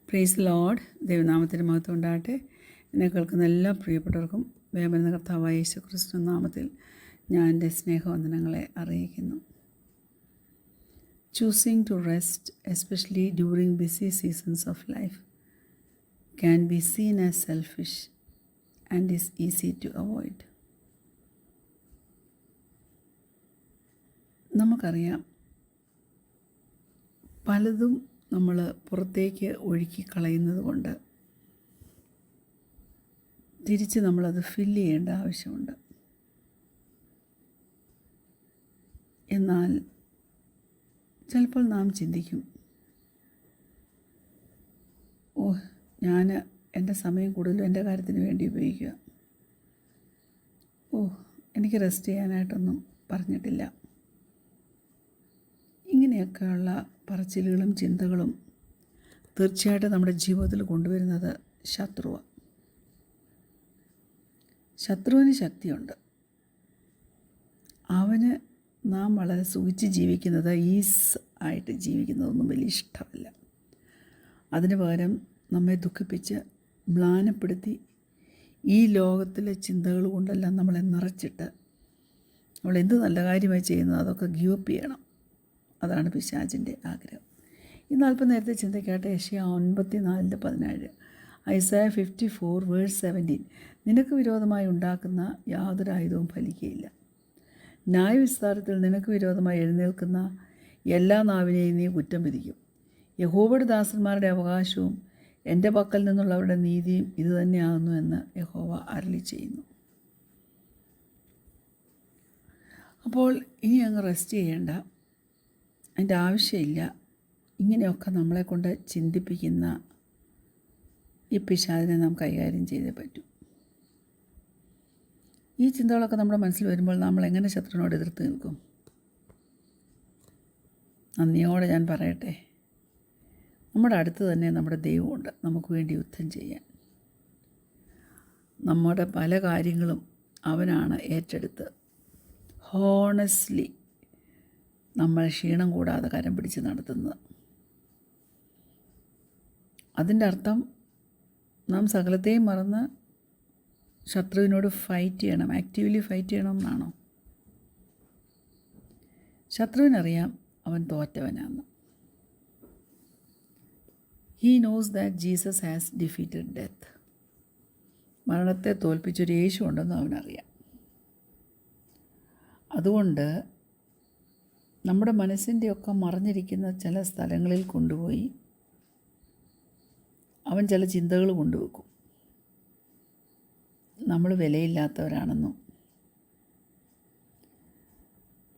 Praise Lord. ദൈവനാമത്തിന് മഹത്വം ഉണ്ടാകട്ടെ. എന്നെ കേൾക്കുന്ന എല്ലാ പ്രിയപ്പെട്ടവർക്കും വേമന കർത്താവായ യേശു ക്രിസ്തു നാമത്തിൽ ഞാൻ എൻ്റെ സ്നേഹവന്ദനങ്ങളെ അറിയിക്കുന്നു. Choosing to rest, especially during busy seasons of life, can be seen as selfish and is easy to avoid. നമുക്കറിയാം, പലതും നമ്മൾ പുറത്തേക്ക് ഒഴുക്കി കളയുന്നത് കൊണ്ട് തിരിച്ച് നമ്മളത് ഫില്ല് ചെയ്യേണ്ട ആവശ്യമുണ്ട്. എന്നാൽ ചിലപ്പോൾ നാം ചിന്തിക്കും, ഞാൻ എൻ്റെ സമയം കൂടുതലും എൻ്റെ കാര്യത്തിന് വേണ്ടി ഉപയോഗിക്കുക, എനിക്ക് റെസ്റ്റ് ചെയ്യാനായിട്ടൊന്നും പറഞ്ഞിട്ടില്ല. ഇങ്ങനെയൊക്കെയുള്ള പറച്ചിലുകളും ചിന്തകളും തീർച്ചയായിട്ടും നമ്മുടെ ജീവിതത്തിൽ കൊണ്ടുവരുന്നത് ശത്രുവാണ്. ശത്രുവിന് ശക്തിയുണ്ട്. അവന് നാം വളരെ സുഖിച്ച് ജീവിക്കുന്നത്, ഈസ് ആയിട്ട് ജീവിക്കുന്നതൊന്നും വലിയ ഇഷ്ടമല്ല. അതിന് പകരം നമ്മെ ദുഃഖിപ്പിച്ച് മ്ലാനപ്പെടുത്തി ഈ ലോകത്തിലെ ചിന്തകൾ കൊണ്ടെല്ലാം നമ്മളെ നിറച്ചിട്ട് നമ്മൾ എന്ത് നല്ല കാര്യമായി ചെയ്യുന്നത് അതൊക്കെ ഗിവപ്പ് ചെയ്യണം. അതാണ് പിശാചിൻ്റെ ആഗ്രഹം. ഇന്ന് അല്പം നേരത്തെ ചിന്തിക്കാട്ടെ. യെശയ്യാ 54:17, ഐസയ 54:17, നിനക്ക് വിരോധമായി ഉണ്ടാക്കുന്ന യാതൊരു ആയുധവും ഫലിക്കുകയില്ല. ന്യായവിസ്താരത്തിൽ നിനക്ക് വിരോധമായി എഴുന്നേൽക്കുന്ന എല്ലാ നാവിനെയും നീ കുറ്റം വിധിക്കും. യഹോവയുടെ ദാസന്മാരുടെ അവകാശവും എൻ്റെ പക്കൽ നിന്നുള്ളവരുടെ നീതിയും ഇതുതന്നെയാകുന്നു എന്ന് യഹോവ അരുളി ചെയ്യുന്നു. അപ്പോൾ ഇനി അങ്ങ് റെസ്റ്റ് ചെയ്യേണ്ട, അതിൻ്റെ ആവശ്യമില്ല. ഇങ്ങനെയൊക്കെ നമ്മളെക്കൊണ്ട് ചിന്തിപ്പിക്കുന്ന ഈ പിശാചിനെ നാം കൈകാര്യം ചെയ്തേ പറ്റൂ. ഈ ചിന്തകളൊക്കെ നമ്മുടെ മനസ്സിൽ വരുമ്പോൾ നമ്മൾ എങ്ങനെ ശത്രുവിനോട് എതിർത്ത് നിൽക്കും? നന്ദിയോടെ ഞാൻ പറയട്ടെ, നമ്മുടെ അടുത്ത് തന്നെ നമ്മുടെ ദൈവമുണ്ട് നമുക്ക് വേണ്ടി യുദ്ധം ചെയ്യാൻ. നമ്മുടെ പല കാര്യങ്ങളും അവനാണ് ഏറ്റെടുത്ത് ഹോണസ്റ്റ്ലി നമ്മൾ ക്ഷീണം കൂടാതെ കരം പിടിച്ച് നടത്തുന്നത്. അതിൻ്റെ അർത്ഥം നാം സകലത്തെയും മറന്ന് ശത്രുവിനോട് ഫൈറ്റ് ചെയ്യണം, ആക്റ്റീവ്ലി ഫൈറ്റ് ചെയ്യണം എന്നാണോ? ശത്രുവിനറിയാം അവൻ തോറ്റവനാണെന്ന്. He knows that Jesus has defeated death. മരണത്തെ തോൽപ്പിച്ചൊരു യേശു ഉണ്ടെന്ന് അവനറിയാം. അതുകൊണ്ട് നമ്മുടെ മനസ്സിൻ്റെയൊക്കെ മറഞ്ഞിരിക്കുന്ന ചില സ്ഥലങ്ങളിൽ കൊണ്ടുപോയി അവൻ ചില ചിന്തകൾ കൊണ്ടുവെക്കും. നമ്മൾ വിലയില്ലാത്തവരാണെന്നും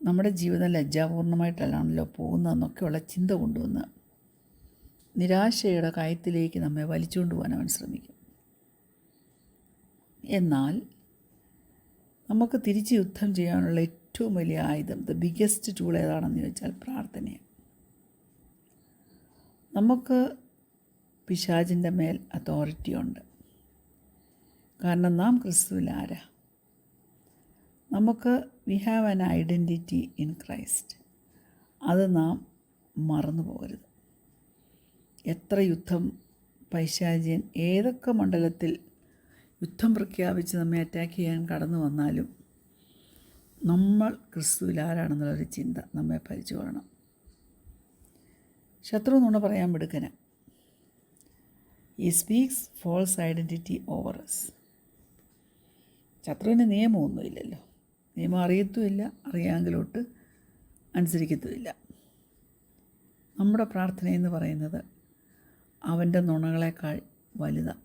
നമ്മുടെ ജീവിതം ലജ്ജാപൂർണമായിട്ടല്ലാണല്ലോ പോകുന്നതെന്നൊക്കെയുള്ള ചിന്ത കൊണ്ടുവന്ന് നിരാശയുടെ കയത്തിലേക്ക് നമ്മെ വലിച്ചുകൊണ്ട് പോകാൻ അവൻ ശ്രമിക്കും. എന്നാൽ നമുക്ക് തിരിച്ച് യുദ്ധം ചെയ്യാനുള്ള ഏറ്റവും വലിയ ആയുധം, ദ ബിഗ്ഗസ്റ്റ് ടൂൾ ഏതാണെന്ന് ചോദിച്ചാൽ പ്രാർത്ഥനയാണ്. നമുക്ക് പിശാചിൻ്റെ മേൽ അതോറിറ്റി ഉണ്ട്. കാരണം നാം ക്രിസ്തുവിൽ ആരാ? നമുക്ക് we have an identity in Christ. അത് നാം മറന്നു പോകരുത്. എത്ര യുദ്ധം പൈശാചിയൻ ഏതൊക്കെ മണ്ഡലത്തിൽ യുദ്ധം പ്രഖ്യാപിച്ച് നമ്മെ അറ്റാക്ക് ചെയ്യാൻ കടന്നു വന്നാലും നമ്മൾ ക്രിസ്തുവിൽ ആരാണെന്നുള്ളൊരു ചിന്ത നമ്മെ ഭരിച്ചു കൊള്ളണം. ശത്രു നുണ പറയാൻ മിടുക്കന. He speaks false identity over us. ശത്രുവിന് നിയമമൊന്നുമില്ലല്ലോ. നിയമം അറിയത്തുമില്ല, അറിയാമെങ്കിലോട്ട് അനുസരിക്കത്തുമില്ല. നമ്മുടെ പ്രാർത്ഥനയെന്ന് പറയുന്നത് അവൻ്റെ നുണകളേക്കാൾ വലുതാണ്.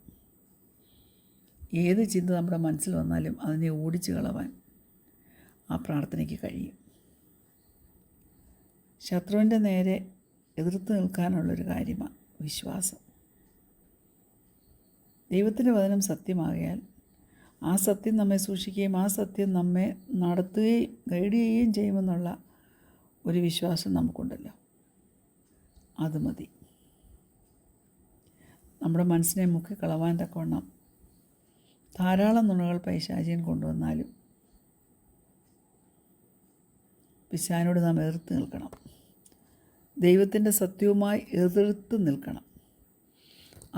ഏത് ചിന്ത നമ്മുടെ മനസ്സിൽ വന്നാലും അതിനെ ഓടിച്ചു കളവാൻ ആ പ്രാർത്ഥനയ്ക്ക് കഴിയും. ശത്രുവിൻ്റെ നേരെ എതിർത്ത് നിൽക്കാനുള്ളൊരു കാര്യമാണ് വിശ്വാസം. ദൈവത്തിൻ്റെ വചനം സത്യമാകയാൽ ആ സത്യം നമ്മെ സൂക്ഷിക്കുകയും ആ സത്യം നമ്മെ നടത്തുകയും ഗൈഡ് ചെയ്യുകയും ചെയ്യുമെന്നുള്ള ഒരു വിശ്വാസം നമുക്കുണ്ടല്ലോ, അത് മതി. നമ്മുടെ മനസ്സിനെ മുക്കിക്കളവാൻ തക്കവണ്ണം ധാരാളം നുണകൾ പൈശാചിയൻ കൊണ്ടുവന്നാലും പിശാചിനോട് നാം എതിർത്ത് നിൽക്കണം. ദൈവത്തിൻ്റെ സത്യവുമായി എതിർത്ത് നിൽക്കണം.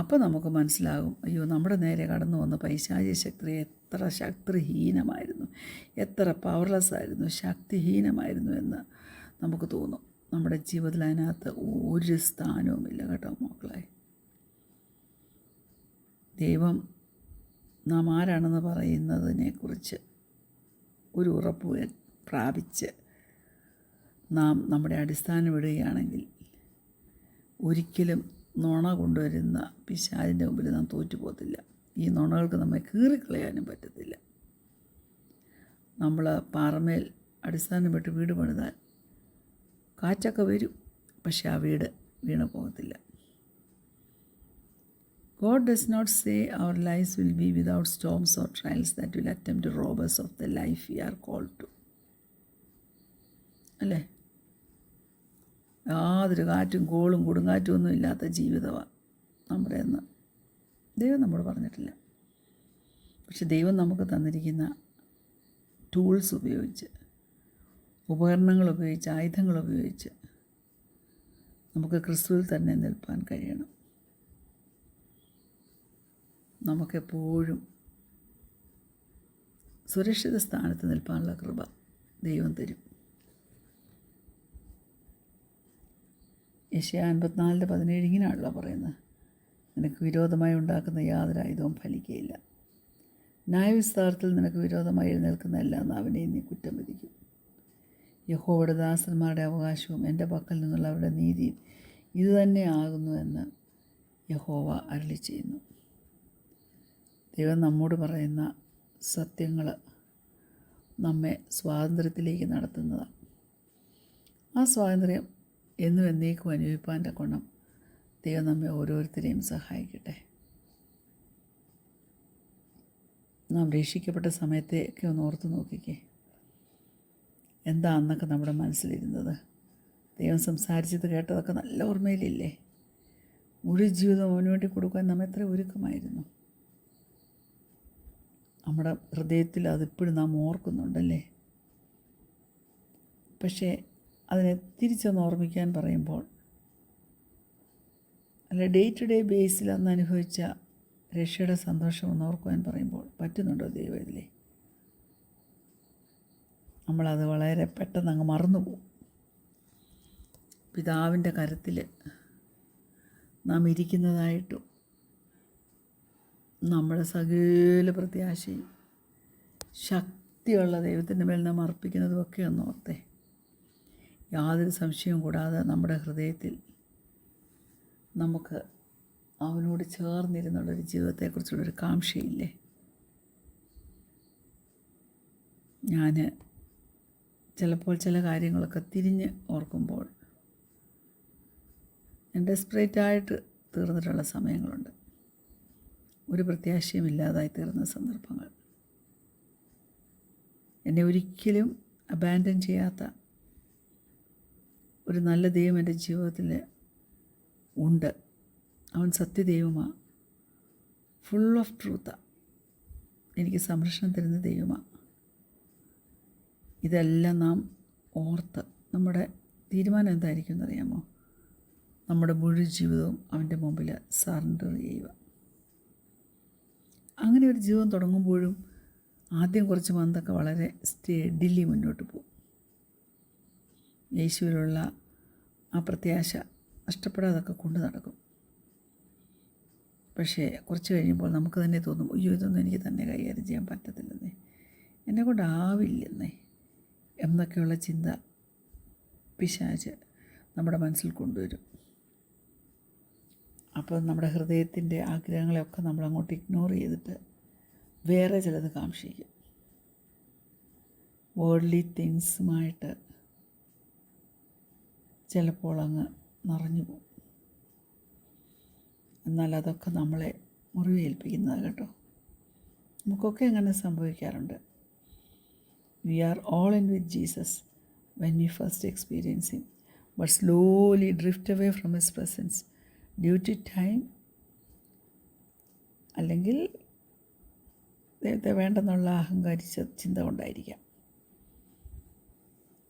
അപ്പോൾ നമുക്ക് മനസ്സിലാകും, അയ്യോ നമ്മുടെ നേരെ കടന്നു വന്ന പൈശാചിക ശക്തി എത്ര ശക്തിഹീനമായിരുന്നു, എത്ര പവർലെസ് ആയിരുന്നു, ശക്തിഹീനമായിരുന്നു എന്ന് നമുക്ക് തോന്നും. നമ്മുടെ ജീവിതത്തിൽ അതിനകത്ത് ഒരു സ്ഥാനവുമില്ല കേട്ടോ മക്കളെ. ദൈവം നാം ആരാണെന്ന് പറയുന്നതിനെക്കുറിച്ച് ഒരു ഉറപ്പ് പ്രാപിച്ച് നാം നമ്മുടെ അടിസ്ഥാനം ഇടുകയാണെങ്കിൽ ഒരിക്കലും നുണ കൊണ്ടുവരുന്ന പിശാചിൻ്റെ മുമ്പിൽ നാം തോറ്റുപോകത്തില്ല. ഈ നുണകൾക്ക് നമ്മെ കീറിക്കളയാനും പറ്റത്തില്ല. നമ്മൾ പാറമേൽ അടിസ്ഥാനം വിട്ട് വീട് പണിതാൽ കാറ്റൊക്കെ വരും, പക്ഷെ ആ വീട് വീണു പോകത്തില്ല. God does not say our lives will be without storms or trials that will attempt to rob us of the life we are called to. അല്ലേ? യാതൊരു കാറ്റും കോളും കൊടുങ്കാറ്റും ഒന്നും ഇല്ലാത്ത ജീവിതമാണ് നമ്മുടെ എന്ന് ദൈവം നമ്മോട് പറഞ്ഞിട്ടില്ല. പക്ഷെ ദൈവം നമുക്ക് തന്നിരിക്കുന്ന ടൂൾസ് ഉപയോഗിച്ച്, ഉപകരണങ്ങൾ ഉപയോഗിച്ച്, ആയുധങ്ങൾ ഉപയോഗിച്ച് നമുക്ക് ക്രിസ്തുവിൽ തന്നെ നിൽപ്പാൻ കഴിയണം. നമുക്കെപ്പോഴും സുരക്ഷിത സ്ഥാനത്ത് നിൽപ്പാനുള്ള കൃപ ദൈവം തരും. യെശയ്യാ 54:17 ഇങ്ങനെയാണല്ലോ പറയുന്നത്, നിനക്ക് വിരോധമായി ഉണ്ടാക്കുന്ന യാതൊരു ആയുധവും ഫലിക്കുകയില്ല. ന്യായവിസ്താരത്തിൽ നിനക്ക് വിരോധമായി എഴുന്നേൽക്കുന്ന എല്ലാ നാവിനെയും നീ കുറ്റം വിധിക്കും. യഹോവയുടെ ദാസന്മാരുടെ അവകാശവും എൻ്റെ പക്കൽ നിന്നുള്ള അവരുടെ നീതിയും ഇതുതന്നെ ആകുന്നു എന്ന് യഹോവ അരുളി ചെയ്യുന്നു. ദൈവം നമ്മോട് പറയുന്ന സത്യങ്ങൾ നമ്മെ സ്വാതന്ത്ര്യത്തിലേക്ക് നടത്തുന്നതാണ്. ആ സ്വാതന്ത്ര്യം എന്നും എന്നേക്കും അനുഭവിപ്പാൻ്റെ ഗുണം ദൈവം നമ്മെ ഓരോരുത്തരെയും സഹായിക്കട്ടെ. നാം രക്ഷിക്കപ്പെട്ട സമയത്തെയൊക്കെ ഒന്ന് ഓർത്ത് നോക്കിക്കേ, എന്താ അന്നൊക്കെ നമ്മുടെ മനസ്സിലിരുന്നത്? ദൈവം സംസാരിച്ചത് കേട്ടതൊക്കെ നല്ല ഓർമ്മയിലില്ലേ? മുഴുവൻ ജീവിതം അവന് വേണ്ടി കൊടുക്കാൻ നാം എത്ര ഒരുക്കമായിരുന്നു. നമ്മുടെ ഹൃദയത്തിൽ അതിപ്പോഴും നാം ഓർക്കുന്നുണ്ടല്ലേ? പക്ഷേ അതിനെ തിരിച്ചൊന്ന് ഓർമ്മിക്കാൻ പറയുമ്പോൾ, അല്ല ഡേ ടു ഡേ ബേസിൽ അന്ന് അനുഭവിച്ച രക്ഷയുടെ സന്തോഷം ഒന്ന് ഓർക്കുവാൻ പറയുമ്പോൾ പറ്റുന്നുണ്ടോ ദൈവം ഇതിലേ? നമ്മളത് വളരെ പെട്ടെന്ന് അങ്ങ് മറന്നുപോകും. പിതാവിൻ്റെ കരത്തിൽ നാം ഇരിക്കുന്നതായിട്ടും നമ്മുടെ സകല പ്രത്യാശയും ശക്തിയുള്ള ദൈവത്തിൻ്റെ മേൽ നാം അർപ്പിക്കുന്നതുമൊക്കെ ഒന്ന് ഓർത്തേ. യാതൊരു സംശയവും കൂടാതെ നമ്മുടെ ഹൃദയത്തിൽ നമുക്ക് അവനോട് ചേർന്നിരുന്നുള്ളൊരു ജീവിതത്തെക്കുറിച്ചുള്ളൊരു കാംക്ഷയില്ലേ? ഞാൻ ചിലപ്പോൾ ചില കാര്യങ്ങളൊക്കെ തിരിഞ്ഞ് ഓർക്കുമ്പോൾ ഞാൻ ഡെസ്പറേറ്റായിട്ട് തീർന്നിട്ടുള്ള സമയങ്ങളുണ്ട്. ഒരു പ്രത്യാശയും ഇല്ലാതായി തീർന്ന സന്ദർഭങ്ങൾ. എന്നെ ഒരിക്കലും അബാൻഡൻ ചെയ്യാത്ത ഒരു നല്ല ദൈവം എൻ്റെ ജീവിതത്തിൽ ഉണ്ട്. അവൻ സത്യദൈവമാണ്, ഫുൾ ഓഫ് ട്രൂത്താണ്, എനിക്ക് സംരക്ഷണം തരുന്ന ദൈവമാണ്. ഇതെല്ലാം നാം ഓർത്ത് നമ്മുടെ തീരുമാനം എന്തായിരിക്കും എന്നറിയാമോ? നമ്മുടെ മുഴുവൻ ജീവിതവും അവൻ്റെ മുമ്പിൽ സറണ്ടർ ചെയ്യുക. അങ്ങനെ ഒരു ജീവിതം തുടങ്ങുമ്പോഴും ആദ്യം കുറച്ച് മന്തൊക്കെ വളരെ സ്റ്റഡിലി മുന്നോട്ട് പോകും. യേശുവിലുള്ള ആ പ്രത്യാശ നഷ്ടപ്പെടാതൊക്കെ കൊണ്ടു നടക്കും. പക്ഷേ കുറച്ച് കഴിയുമ്പോൾ നമുക്ക് തന്നെ തോന്നും, അയ്യോ ഇതൊന്നും എനിക്ക് തന്നെ കൈകാര്യം ചെയ്യാൻ പറ്റത്തില്ലെന്നേ, എന്നെക്കൊണ്ടാവില്ലെന്നേ എന്നൊക്കെയുള്ള ചിന്ത പിശാച് നമ്മുടെ മനസ്സിൽ കൊണ്ടുവരും. അപ്പോൾ നമ്മുടെ ഹൃദയത്തിൻ്റെ ആഗ്രഹങ്ങളെയൊക്കെ നമ്മളങ്ങോട്ട് ഇഗ്നോർ ചെയ്തിട്ട് വേറെ ചിലത് കാംക്ഷിക്കും. വേൾഡ്ലി തിങ്സുമായിട്ട് ചിലപ്പോൾ അങ്ങ് നിറഞ്ഞു പോകും. എന്നാൽ അതൊക്കെ നമ്മളെ മുറിവേൽപ്പിക്കുന്നതാണ് കേട്ടോ. നമുക്കൊക്കെ അങ്ങനെ സംഭവിക്കാറുണ്ട്. We are all in with Jesus when we first experience him, but slowly drift away from his presence due to time, അല്ലെങ്കിൽ ദൈവത്തെ വേണ്ടെന്നുള്ള അഹങ്കാരിച്ച ചിന്ത കൊണ്ടായിരിക്കാം.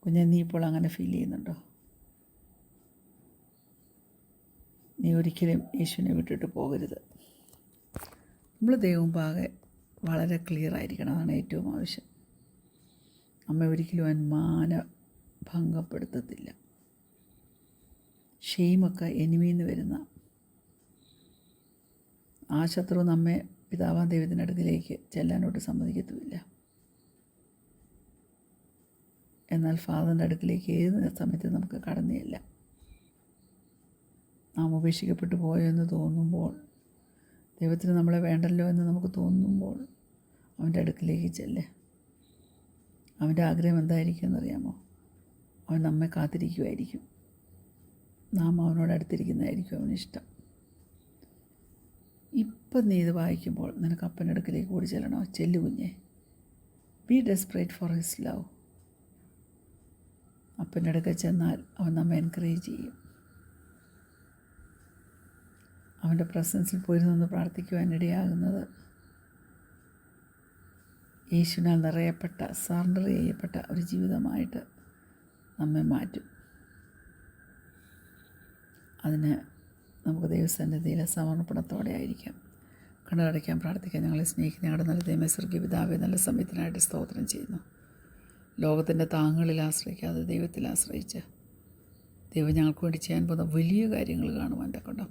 കുഞ്ഞെ, നീ ഇപ്പോൾ അങ്ങനെ ഫീൽ ചെയ്യുന്നുണ്ടോ? നീ നീ ഒരിക്കലും യേശുവിനെ വിട്ടിട്ട് പോകരുത്. നമ്മൾ ദൈവമുമ്പാകെ വളരെ ക്ലിയർ ആയിരിക്കണം. അതാണ് ഏറ്റവും ആവശ്യം. നമ്മെ ഒരിക്കലും അവൻ മാനഭംഗപ്പെടുത്തത്തില്ല. ഷെയിമൊക്കെ എനിമിന്ന് വരുന്ന ആ ശത്രു നമ്മെ പിതാവാം ദൈവത്തിൻ്റെ അടുക്കിലേക്ക് ചെല്ലാനോട്ട് സമ്മതിക്കത്തുമില്ല. എന്നാൽ ഫാദറിൻ്റെ അടുക്കിലേക്ക് ഏത് സമയത്ത് നമുക്ക് കടന്നു ചെല്ലാം. നാം ഉപേക്ഷിക്കപ്പെട്ടു പോയോ എന്ന് തോന്നുമ്പോൾ, ദൈവത്തിന് നമ്മളെ വേണ്ടല്ലോ എന്ന് നമുക്ക് തോന്നുമ്പോൾ അവൻ്റെ അടുക്കിലേക്ക് ചെല്ല്. അവൻ്റെ ആഗ്രഹം എന്തായിരിക്കും എന്നറിയാമോ? അവൻ നമ്മെ കാത്തിരിക്കുമായിരിക്കും. നാം അവനോട് അടുത്തിരിക്കുന്നതായിരിക്കും അവനിഷ്ടം. ഇപ്പം നീ ഇത് വായിക്കുമ്പോൾ നിനക്ക് അപ്പൻ്റെ അടുക്കിലേക്ക് ഓടി ചെല്ലണോ? ചെല്ലു കുഞ്ഞേ. B desperate for his love. അപ്പൻ്റെ അടുക്കൽ ചെന്നാൽ അവൻ നമ്മെ എൻകറേജ് ചെയ്യും. അവൻ്റെ പ്രസൻസിൽ പോയിരുന്നൊന്ന് പ്രാർത്ഥിക്കുവാനിടയാകുന്നത് യേശുവിനാൽ നിറയപ്പെട്ട, സറണ്ടർ ചെയ്യപ്പെട്ട ഒരു ജീവിതമായിട്ട് നമ്മെ മാറ്റും. അതിന് നമുക്ക് ദൈവസന്നിധിയിലെ സമർപ്പണത്തോടെ ആയിരിക്കാം. കണ്ണടയ്ക്കാൻ പ്രാർത്ഥിക്കാൻ. ഞങ്ങളെ സ്നേഹിക്കുന്ന ഞങ്ങളുടെ നല്ല ദൈവമേ, സ്വർഗ്ഗീയ പിതാവേ, നല്ല സമയത്തിനായിട്ട് സ്തോത്രം ചെയ്യുന്നു. ലോകത്തിൻ്റെ താങ്ങുകളിൽ ആശ്രയിക്കാതെ ദൈവത്തിൽ ആശ്രയിച്ച് ദൈവം ഞങ്ങൾക്ക് വേണ്ടി ചെയ്യാൻ പോകുന്ന വലിയ കാര്യങ്ങൾ കാണുവാൻ കൊണ്ടും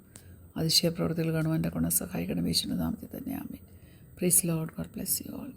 അതിശയ പ്രവൃത്തികൾ കാണുവാൻ കൊണ്ടും സഹായിക്കണം. യേശുവിൻ്റെ നാമത്തിൽ തന്നെ ആമേൻ. Praise Lord. God bless you all.